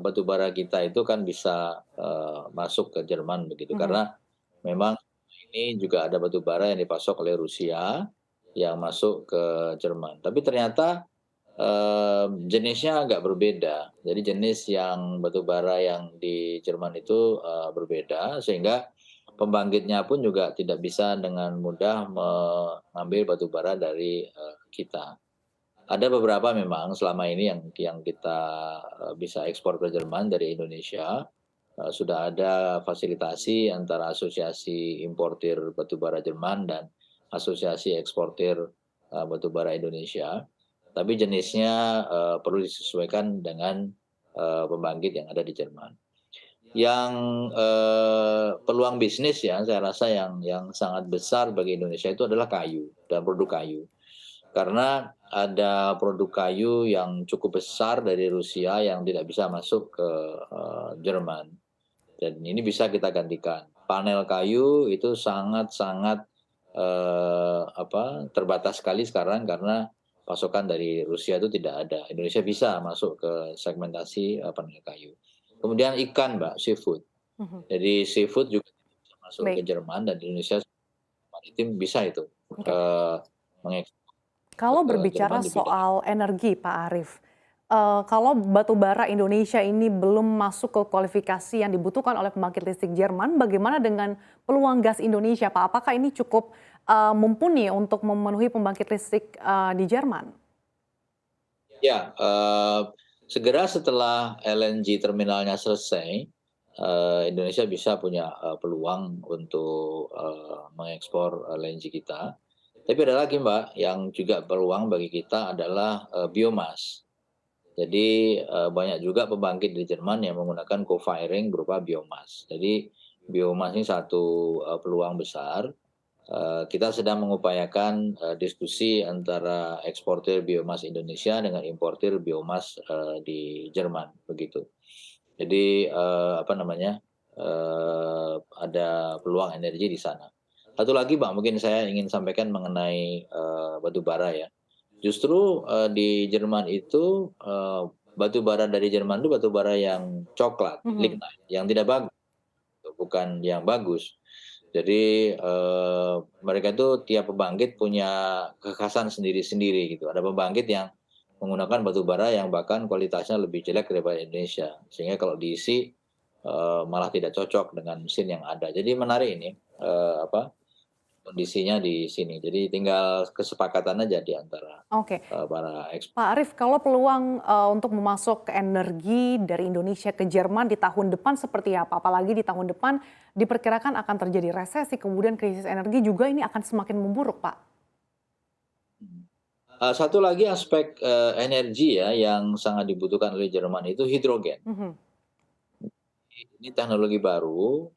batu bara kita itu kan bisa, masuk ke Jerman begitu, Mhm. karena memang ini juga ada batu bara yang dipasok oleh Rusia, yang masuk ke Jerman. Tapi ternyata, jenisnya agak berbeda. Jadi jenis yang batu bara yang di Jerman itu, berbeda, sehingga pembangkitnya pun juga tidak bisa dengan mudah mengambil batu bara dari, kita. Ada beberapa memang selama ini yang kita, bisa ekspor ke Jerman dari Indonesia, sudah ada fasilitasi antara Asosiasi Importir Batubara Jerman dan Asosiasi Eksportir, Batubara Indonesia. Tapi jenisnya, perlu disesuaikan dengan, pembangkit yang ada di Jerman. Yang, peluang bisnis ya, saya rasa yang sangat besar bagi Indonesia itu adalah kayu dan produk kayu. Karena ada produk kayu yang cukup besar dari Rusia yang tidak bisa masuk ke, Jerman, dan ini bisa kita gantikan. Panel kayu itu sangat-sangat, terbatas sekali sekarang karena pasokan dari Rusia itu tidak ada. Indonesia bisa masuk ke segmentasi, panel kayu. Kemudian ikan, Mbak, seafood. Mhm. Jadi seafood juga bisa masuk ke Baik, Jerman dan Indonesia maritim bisa itu, oke. mengekspor Kalau ke Jerman berbicara di bidang. soal energi, Pak Arief, kalau batu bara Indonesia ini belum masuk ke kualifikasi yang dibutuhkan oleh pembangkit listrik Jerman, bagaimana dengan peluang gas Indonesia, Pak? Apakah ini cukup, mumpuni untuk memenuhi pembangkit listrik, di Jerman? Ya, segera setelah LNG terminalnya selesai, Indonesia bisa punya, peluang untuk, mengekspor LNG kita. Tapi ada lagi, Mbak, yang juga peluang bagi kita adalah, biomas. Jadi, banyak juga pembangkit di Jerman yang menggunakan co-firing berupa biomas. Jadi biomas ini satu, peluang besar. Kita sedang mengupayakan, diskusi antara eksportir biomas Indonesia dengan importir biomas, di Jerman, begitu. Jadi, ada peluang energi di sana. Satu lagi, Bang, mungkin saya ingin sampaikan mengenai, batu bara ya. Justru, di Jerman itu, batu bara dari Jerman itu batu bara yang coklat, Mhm. lignite, yang tidak bagus, bukan yang bagus. Jadi, mereka itu tiap pembangkit punya kekhasan sendiri-sendiri gitu. Ada pembangkit yang menggunakan batu bara yang bahkan kualitasnya lebih jelek daripada Indonesia, sehingga kalau diisi, malah tidak cocok dengan mesin yang ada. Jadi menarik ini, kondisinya di sini. Jadi tinggal kesepakatan aja di antara, Oke. para Pak Arief, kalau peluang, untuk memasok energi dari Indonesia ke Jerman di tahun depan seperti apa? Apalagi di tahun depan diperkirakan akan terjadi resesi, kemudian krisis energi juga ini akan semakin memburuk, Pak. satu lagi aspek, energi ya yang sangat dibutuhkan oleh Jerman itu hidrogen. Mhm. Ini teknologi baru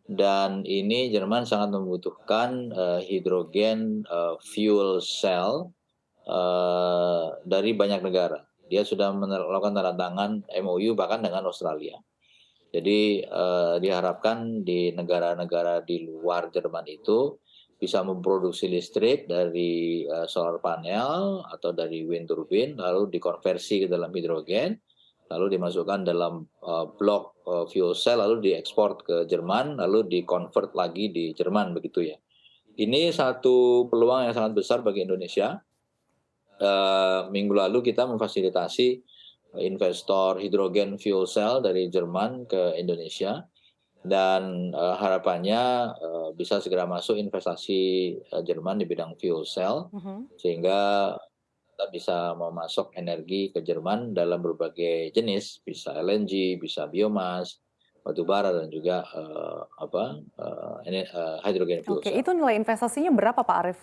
dan ini Jerman sangat membutuhkan, hidrogen, fuel cell, dari banyak negara. Dia sudah melakukan tanda tangan MOU bahkan dengan Australia. Jadi, diharapkan di negara-negara di luar Jerman itu bisa memproduksi listrik dari, solar panel atau dari wind turbine, lalu dikonversi ke dalam hidrogen, lalu dimasukkan dalam, blok, fuel cell, lalu diekspor ke Jerman, lalu di-convert lagi di Jerman, begitu ya. Ini satu peluang yang sangat besar bagi Indonesia. Minggu lalu kita memfasilitasi investor hidrogen fuel cell dari Jerman ke Indonesia dan, harapannya, bisa segera masuk investasi, Jerman di bidang fuel cell, Mhm. sehingga kita bisa memasok energi ke Jerman dalam berbagai jenis, bisa LNG, bisa biomas, batu bara dan juga, hydrogen fuel Oke, cell. itu nilai investasinya berapa, Pak Arief?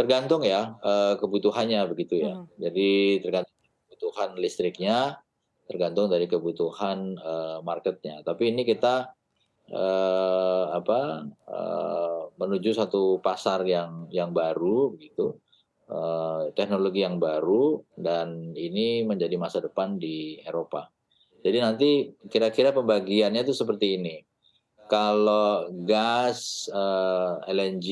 Tergantung ya, kebutuhannya begitu ya. Mhm. Jadi tergantung kebutuhan listriknya, tergantung dari kebutuhan, marketnya. Tapi ini kita, menuju satu pasar yang baru gitu, teknologi yang baru dan ini menjadi masa depan di Eropa. Jadi nanti kira-kira pembagiannya itu seperti ini, kalau gas, LNG,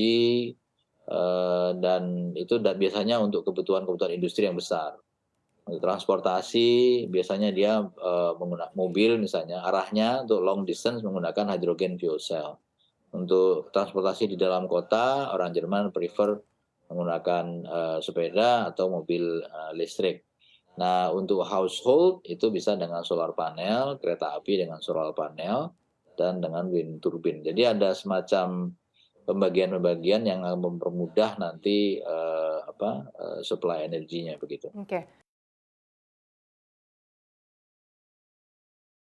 dan itu biasanya untuk kebutuhan-kebutuhan industri yang besar. Untuk transportasi biasanya dia, mobil misalnya, arahnya untuk long distance menggunakan hydrogen fuel cell. Untuk transportasi di dalam kota, orang Jerman prefer menggunakan, sepeda atau mobil, listrik. Nah, untuk household itu bisa dengan solar panel, kereta api dengan solar panel, dan dengan wind turbine. Jadi ada semacam pembagian-pembagian yang mempermudah nanti, supply energinya begitu. Oke.